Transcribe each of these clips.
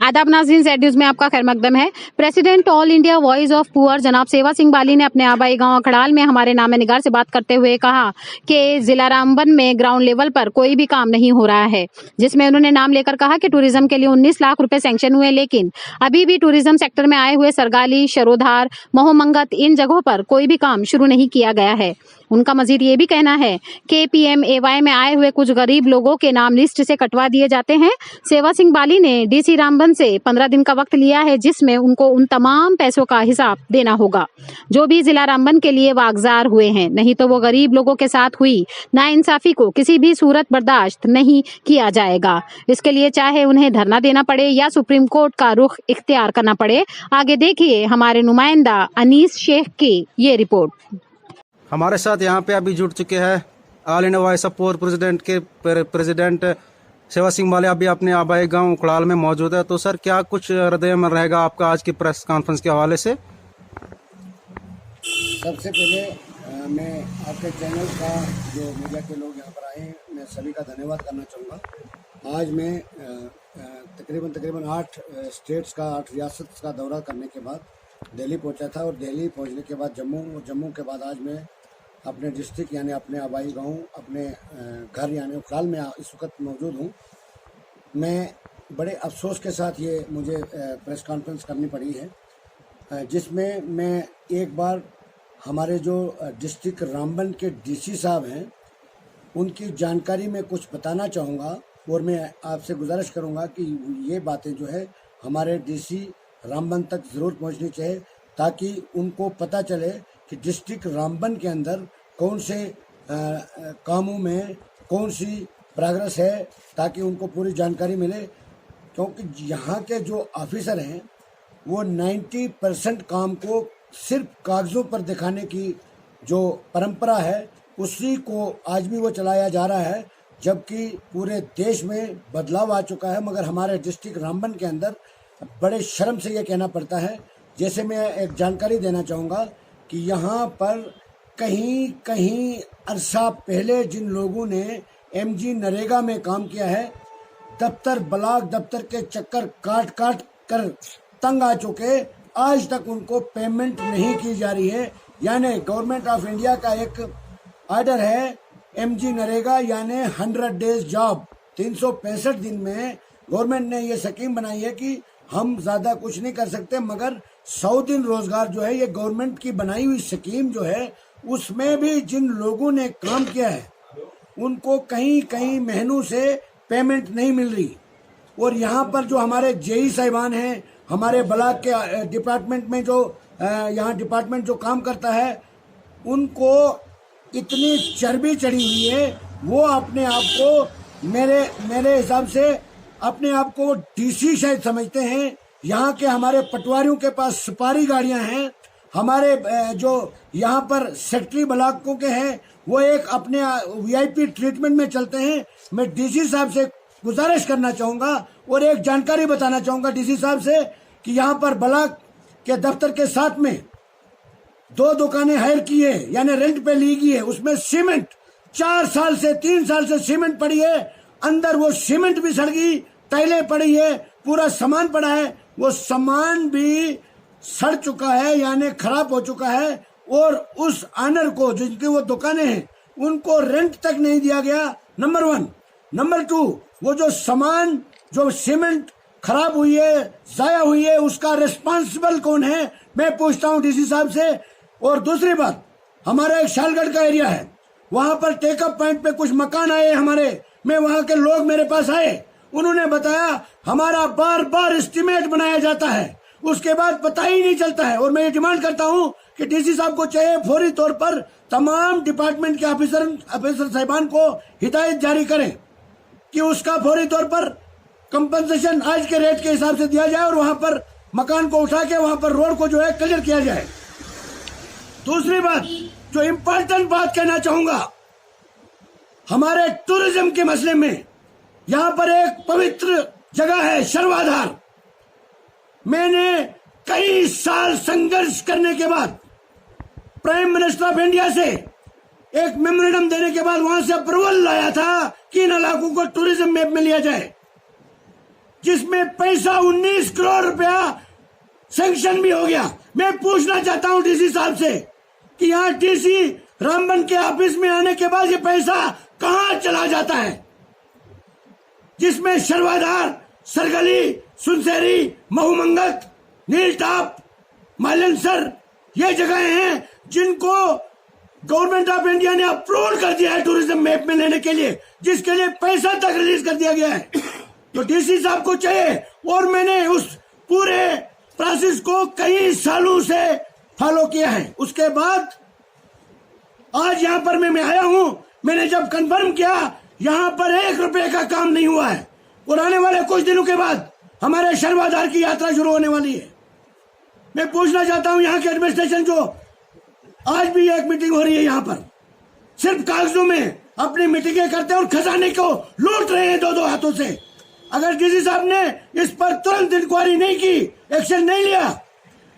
आदाब नाज़रीन, Z news में आपका खैर मकदम है। President all India voice of poor जनाब सेवा सिंह बाली ने अपने आबाई गांव अखड़ाल में हमारे नामे निगार से बात करते हुए कहा कि जिला रामबन में ग्राउंड लेवल पर कोई भी काम नहीं हो रहा है, जिसमें उन्होंने नाम लेकर कहा कि टूरिज्म के लिए 19 लाख रुपए सैंक्शन हुए, लेकिन अभी भी टूरिज्म सेक्टर में आए हुए सरगाली, शरोधार, मोहमंगत इन जगहों पर कोई भी काम शुरू नहीं किया गया है। उनका मजीद ये भी कहना है कि PMAY में आए हुए कुछ गरीब लोगों के नाम लिस्ट से कटवा दिए जाते हैं। सेवा सिंह बाली ने DC रामबन से 15 दिन का वक्त लिया है, जिसमें उनको उन तमाम पैसों का हिसाब देना होगा जो भी जिला रामबन के लिए वागजार हुए हैं, नहीं तो वो गरीब लोगों के साथ हुई नाइंसाफी को किसी भी सूरत बर्दाश्त नहीं किया जाएगा। इसके लिए चाहे उन्हें धरना देना पड़े या सुप्रीम कोर्ट का रुख इख्तियार करना पड़े। आगे देखिए हमारे नुमाइंदा अनीस शेख की ये रिपोर्ट। हमारे साथ यहाँ पे अभी जुड़ चुके हैं all India voice of poor president के प्रेसिडेंट सेवा सिंह बाली अभी अपने आबाई गांव उखड़ाल में मौजूद है। तो सर, क्या कुछ हृदय में रहेगा आपका आज की प्रेस कॉन्फ्रेंस के हवाले से? सबसे पहले मैं आपके चैनल का जो मीडिया के लोग यहाँ पर आए हैं, मैं सभी का धन्यवाद करना चाहूँगा। आज मैं तकरीबन 8 स्टेट्स का 8 रियासत का दौरा करने के बाद दिल्ली पहुंचा था, और दिल्ली पहुंचने के बाद जम्मू, और जम्मू के बाद आज मैं अपने डिस्ट्रिक्ट यानी अपने आबाई गांव, अपने घर यानी उखड़ाल में इस वक्त मौजूद हूं। मैं बड़े अफसोस के साथ ये मुझे प्रेस कॉन्फ्रेंस करनी पड़ी है, जिसमें मैं एक बार हमारे जो डिस्ट्रिक्ट रामबन के DC साहब हैं उनकी जानकारी में कुछ बताना चाहूँगा, और मैं आपसे गुजारिश करूँगा कि ये बातें जो है हमारे DC रामबन तक ज़रूर पहुंचनी चाहिए, ताकि उनको पता चले कि डिस्ट्रिक्ट रामबन के अंदर कौन से कामों में कौन सी प्रोग्रेस है, ताकि उनको पूरी जानकारी मिले। क्योंकि यहाँ के जो ऑफिसर हैं वो 90% काम को सिर्फ कागज़ों पर दिखाने की जो परंपरा है उसी को आज भी वो चलाया जा रहा है, जबकि पूरे देश में बदलाव आ चुका है। मगर हमारे डिस्ट्रिक्ट रामबन के अंदर बड़े शर्म से ये कहना पड़ता है। जैसे मैं एक जानकारी देना चाहूँगा कि यहाँ पर कहीं कहीं अरसा पहले जिन लोगों ने MG नरेगा में काम किया है, दफ्तर ब्लॉक दफ्तर के चक्कर काट काट कर तंग आ चुके, आज तक उनको पेमेंट नहीं की जा रही है। यानी गवर्नमेंट ऑफ इंडिया का एक ऑर्डर है MG नरेगा यानी 100 डेज जॉब, 365 दिन में गवर्नमेंट ने ये स्कीम बनाई है कि हम ज़्यादा कुछ नहीं कर सकते, मगर 100 दिन रोजगार जो है ये गवर्नमेंट की बनाई हुई स्कीम जो है, उसमें भी जिन लोगों ने काम किया है उनको कहीं कहीं महीनों से पेमेंट नहीं मिल रही। और यहाँ पर जो हमारे JE साहिबान हैं, हमारे ब्लॉक के डिपार्टमेंट में जो यहाँ डिपार्टमेंट जो काम करता है, उनको इतनी चर्बी चढ़ी हुई है, वो अपने आप को मेरे हिसाब से अपने आप को DC शायद समझते हैं। यहाँ के हमारे पटवारियों के पास सुपारी गाड़ियाँ हैं, हमारे जो यहाँ पर सेक्रेटरी ब्लॉकों के हैं वो एक अपने VIP ट्रीटमेंट में चलते हैं। मैं DC साहब से गुजारिश करना चाहूँगा और एक जानकारी बताना चाहूँगा DC साहब से कि यहाँ पर ब्लॉक के दफ्तर के साथ में 2 दुकानें हायर की है, यानी रेंट पे ली गई है। उसमें सीमेंट 4 साल से 3 साल से सीमेंट पड़ी है, अंदर वो सीमेंट भी सड़ गई, टाइलें पड़ी है, पूरा सामान पड़ा है, वो सामान भी सड़ चुका है यानी खराब हो चुका है। और उस ऑनर को, जिनकी वो दुकानें हैं, उनको रेंट तक नहीं दिया गया, नंबर 1। नंबर 2, वो जो सामान जो सीमेंट खराब हुई है, जाया हुई है, उसका रिस्पॉन्सिबल कौन है, मैं पूछता हूँ DC साहब से। और दूसरी बात, हमारा एक शालगढ़ का एरिया है, वहां पर टेकअप पॉइंट पे कुछ मकान आए हमारे, मैं वहां के लोग मेरे पास आए, उन्होंने बताया हमारा बार बार एस्टीमेट बनाया जाता है, उसके बाद पता ही नहीं चलता है। और मैं ये डिमांड करता हूं कि DC साहब को चाहिए फौरी तौर पर तमाम डिपार्टमेंट के ऑफिसर साहिबान को हिदायत जारी करें कि उसका फौरी तौर पर कंपनसेशन आज के रेट के हिसाब से दिया जाए, और वहां पर मकान को उठा के वहां पर रोड को जो है क्लियर किया जाए। दूसरी बात, जो इम्पोर्टेंट बात कहना चाहूंगा, हमारे टूरिज्म के मसले में यहाँ पर एक पवित्र जगह है शर्वाधार। मैंने कई साल संघर्ष करने के बाद प्राइम मिनिस्टर ऑफ इंडिया से एक मेमोरेंडम देने के बाद वहां से अप्रूवल लाया था कि इन इलाकों को टूरिज्म मैप में लिया जाए। जिसमें पैसा 19 करोड़ रुपया सैंक्शन भी हो गया। मैं पूछना चाहता हूं डीसी साहब से कि यहाँ डीसी रामबन के ऑफिस में आने के बाद ये पैसा कहां चला जाता है, जिसमें शर्वाधार, सरगली, सुनसेरी, महूमंगत, नीलटाप, माइलेंसर ये जगहें हैं जिनको गवर्नमेंट ऑफ इंडिया ने अप्रूव कर दिया है टूरिज्म मैप में लेने के लिए, जिसके लिए पैसा तक रिलीज कर दिया गया है। तो डीसी साहब को चाहिए, और मैंने उस पूरे प्रोसेस को कई सालों से फॉलो किया है। उसके बाद आज यहाँ पर मैं आया हूं, मैंने जब कंफर्म किया यहाँ पर 1 रुपए का काम नहीं हुआ है, और आने वाले कुछ दिनों के बाद हमारे शर्वाधार की यात्रा शुरू होने वाली है। मैं पूछना चाहता हूं यहाँ के एडमिनिस्ट्रेशन जो आज भी एक मीटिंग हो रही है यहाँ पर, सिर्फ कागजों में अपनी मीटिंगें करते हैं और खजाने को लूट रहे हैं 2-2 हाथों से। अगर डीसी साहब ने इस पर तुरंत इंक्वायरी नहीं की, एक्शन नहीं लिया,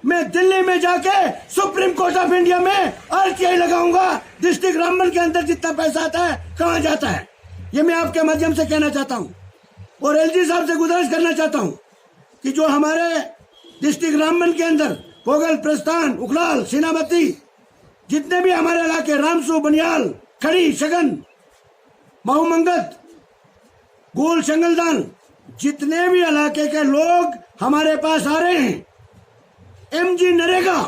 मैं दिल्ली में जाके सुप्रीम कोर्ट ऑफ इंडिया में RTI लगाऊंगा। डिस्ट्रिक्ट रामबन के अंदर जितना पैसा आता है कहां जाता है, ये मैं आपके माध्यम से कहना चाहता हूं। और LG साहब से गुजारिश करना चाहता हूं कि जो हमारे डिस्ट्रिक्ट रामबन के अंदर पोगल, प्रस्थान, उखलाल, सीनामती, जितने भी हमारे इलाके, रामसू, बनियाल, खड़ी, शगन, महूमंगत, गोल, शंगलदान, जितने भी इलाके के लोग हमारे पास आ रहे हैं, MG नरेगा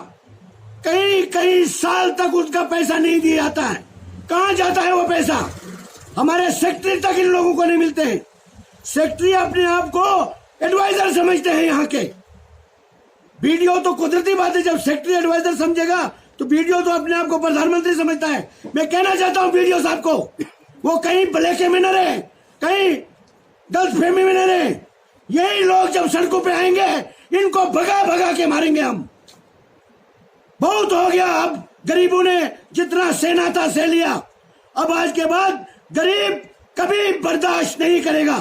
कई साल तक उसका पैसा नहीं दिया जाता है। कहां जाता है वो पैसा? हमारे सेक्रेटरी तक इन लोगों को नहीं मिलते हैं। सेक्रेटरी अपने आप को एडवाइजर समझते हैं यहाँ के। बीडीओ तो कुदरती बात है, जब सेक्रेटरी एडवाइजर समझेगा तो बीडीओ तो अपने आप को प्रधानमंत्री समझता है। मैं कहना चाहता हूँ बीडीओ साहब को, वो कहीं ब्लैक में न रहे, कहीं गलतफहमी में न रहे। यही लोग जब सड़कों पे आएंगे इनको भगा भगा के मारेंगे हम। बहुत हो गया, अब गरीबों ने जितना सहना था सह लिया। अब आज के बाद गरीब कभी बर्दाश्त नहीं करेगा,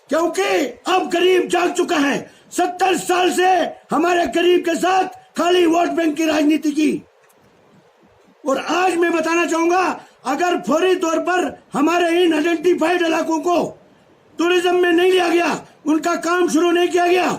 क्योंकि अब गरीब जाग चुका है। 70 साल से हमारे गरीब के साथ खाली वोट बैंक की राजनीति की। और आज मैं बताना चाहूंगा, अगर फौरी तौर पर हमारे इन आइडेंटिफाइड इलाकों को टूरिज्म में नहीं लिया गया, उनका काम शुरू नहीं किया गया,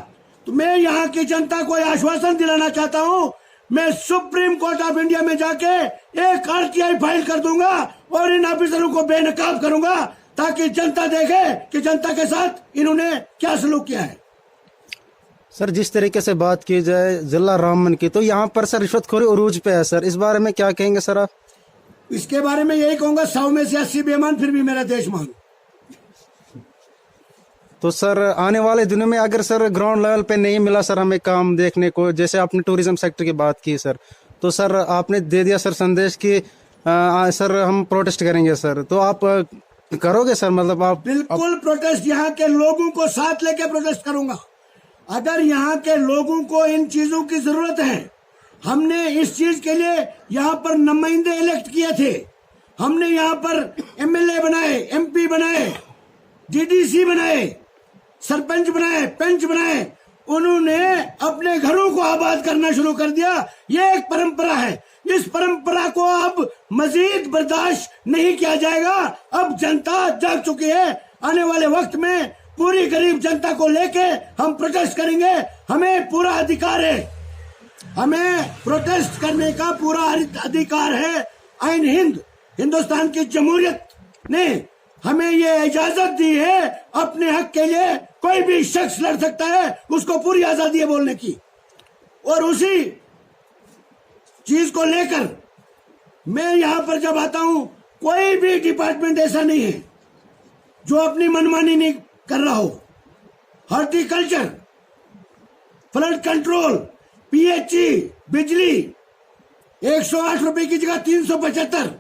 तो मैं यहाँ की जनता को आश्वासन दिलाना चाहता हूँ, मैं सुप्रीम कोर्ट ऑफ इंडिया में जाके एक RTI फाइल कर दूंगा और इन ऑफिसरों को बेनकाब करूंगा, ताकि जनता देखे कि जनता के साथ इन्होंने क्या सलूक किया है। सर, जिस तरीके से बात की जाए जिला रामबन की, तो यहाँ पर सर रिश्वतखोरी उरूज पे है सर, इस बारे में क्या कहेंगे सर आप? इसके बारे में यही कहूंगा, 100 में से 80 बेईमान, फिर भी मेरा देश मान। तो सर आने वाले दिनों में अगर सर ग्राउंड लेवल पे नहीं मिला सर हमें काम देखने को, जैसे आपने टूरिज्म सेक्टर की बात की सर, तो सर आपने दे दिया सर संदेश कि सर हम प्रोटेस्ट करेंगे सर, तो आप करोगे सर? मतलब आप बिल्कुल प्रोटेस्ट, यहाँ के लोगों को साथ लेके प्रोटेस्ट करूंगा। अगर यहाँ के लोगों को इन चीजों की जरूरत है, हमने इस चीज के लिए यहाँ पर नुमाइंदे इलेक्ट किए थे, हमने यहाँ पर MLA बनाए, MP बनाए, DDC बनाए, सरपंच बनाए, पंच बनाए, उन्होंने अपने घरों को आबाद करना शुरू कर दिया। ये एक परंपरा है, इस परंपरा को अब मजीद बर्दाश्त नहीं किया जाएगा। अब जनता जाग चुकी है, आने वाले वक्त में पूरी गरीब जनता को लेके हम प्रोटेस्ट करेंगे। हमें पूरा अधिकार है, हमें प्रोटेस्ट करने का पूरा अधिकार है। आइन हिंद, हिंदुस्तान की जमहूरियत ने हमें ये इजाजत दी है, अपने हक के लिए कोई भी शख्स लड़ सकता है, उसको पूरी आजादी है बोलने की। और उसी चीज को लेकर मैं यहां पर जब आता हूं, कोई भी डिपार्टमेंट ऐसा नहीं है जो अपनी मनमानी नहीं कर रहा हो। हॉर्टिकल्चर, फ्लड कंट्रोल, PHE, बिजली 108 रुपए की जगह 375,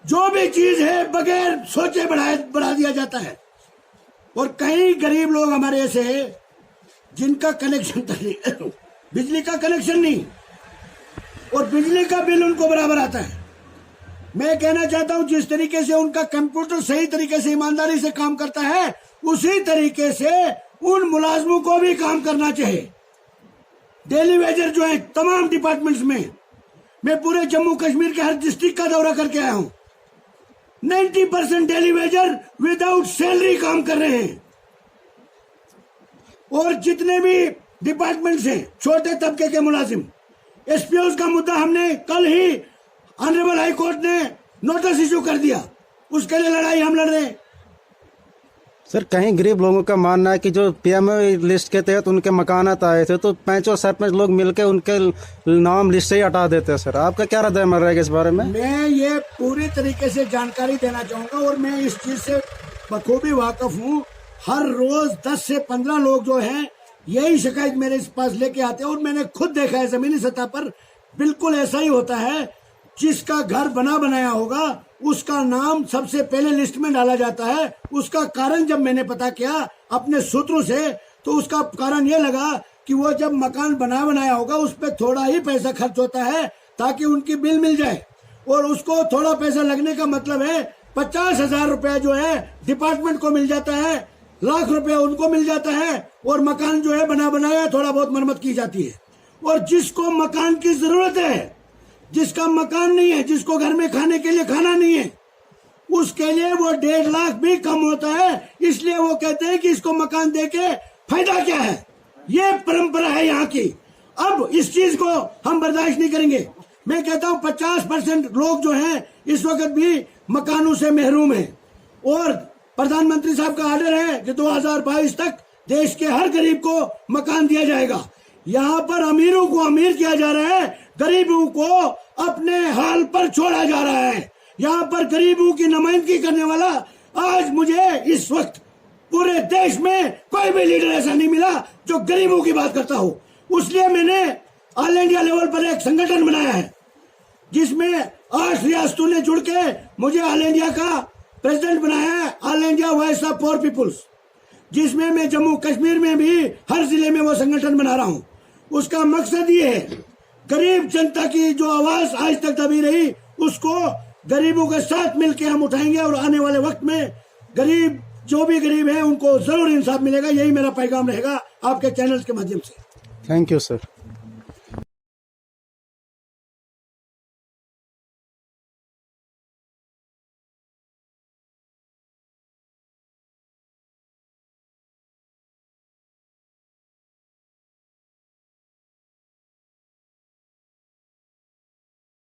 जो भी चीज है बगैर सोचे बढ़ा दिया जाता है। और कई गरीब लोग हमारे ऐसे हैं जिनका कनेक्शन तक नहीं, बिजली का कनेक्शन नहीं, और बिजली का बिल उनको बराबर आता है। मैं कहना चाहता हूं, जिस तरीके से उनका कंप्यूटर सही तरीके से ईमानदारी से काम करता है, उसी तरीके से उन मुलाजमों को भी काम करना चाहिए। डेली वेजर जो है तमाम डिपार्टमेंट्स में, मैं पूरे जम्मू कश्मीर के हर डिस्ट्रिक्ट का दौरा करके आया हूं, 90% डेली वेजर विदाउट सैलरी काम कर रहे हैं। और जितने भी डिपार्टमेंट्स हैं, छोटे तबके के मुलाजिम, एसपीओ का मुद्दा हमने कल ही ऑनरेबल हाई कोर्ट ने नोटिस इशू कर दिया, उसके लिए लड़ाई हम लड़ रहे हैं। सर कहीं गरीब लोगों का मानना है कि जो पीएम लिस्ट के तहत उनके मकानात आए थे तो 5 और सरपंच लोग मिलकर उनके नाम लिस्ट से ही हटा देते हैं। सर आपका क्या रद्द अमल रहेगा इस बारे में? मैं ये पूरी तरीके से जानकारी देना चाहूंगा और मैं इस चीज से बखूबी वाकिफ हूँ। हर रोज 10 से 15 लोग जो हैं यही शिकायत मेरे पास लेके आते हैं और मैंने खुद देखा है जमीनी सतह पर बिल्कुल ऐसा ही होता है। जिसका घर बना बनाया होगा उसका नाम सबसे पहले लिस्ट में डाला जाता है। उसका कारण जब मैंने पता किया अपने सूत्रों से तो उसका कारण ये लगा कि वो जब मकान बना बनाया होगा उस पर थोड़ा ही पैसा खर्च होता है ताकि उनकी बिल मिल जाए, और उसको थोड़ा पैसा लगने का मतलब है 50,000 रुपया जो है डिपार्टमेंट को मिल जाता है, लाख रुपया उनको मिल जाता है, और मकान जो है बना बनाया थोड़ा बहुत मरम्मत की जाती है। और जिसको मकान की जरूरत है, जिसका मकान नहीं है, जिसको घर में खाने के लिए खाना नहीं है, उसके लिए वो 1.5 लाख भी कम होता है। इसलिए वो कहते हैं कि इसको मकान देके फायदा क्या है। ये परंपरा है यहाँ की। अब इस चीज को हम बर्दाश्त नहीं करेंगे। मैं कहता हूँ 50% लोग जो हैं इस वक्त भी मकानों से महरूम हैं, और प्रधानमंत्री साहब का आर्डर है कि 2022 तक देश के हर गरीब को मकान दिया जाएगा। यहाँ पर अमीरों को अमीर किया जा रहा है, गरीबों को अपने हाल पर छोड़ा जा रहा है। यहाँ पर गरीबों की नुमाइंदगी करने वाला आज मुझे इस वक्त पूरे देश में कोई भी लीडर ऐसा नहीं मिला जो गरीबों की बात करता हो। इसलिए मैंने ऑल इंडिया लेवल पर एक संगठन बनाया है जिसमें 8 रियासतों ने जुड़ के मुझे ऑल इंडिया का प्रेसिडेंट बनाया है, all India voice of poor peoples, जिसमें मैं जम्मू कश्मीर में भी हर जिले में वो संगठन बना रहा हूँ। उसका मकसद ये है गरीब जनता की जो आवाज आज तक दबी रही उसको गरीबों के साथ मिलकर हम उठाएंगे, और आने वाले वक्त में गरीब जो भी गरीब है उनको जरूर इंसाफ मिलेगा। यही मेरा पैगाम रहेगा आपके चैनल्स के माध्यम से। Thank you sir.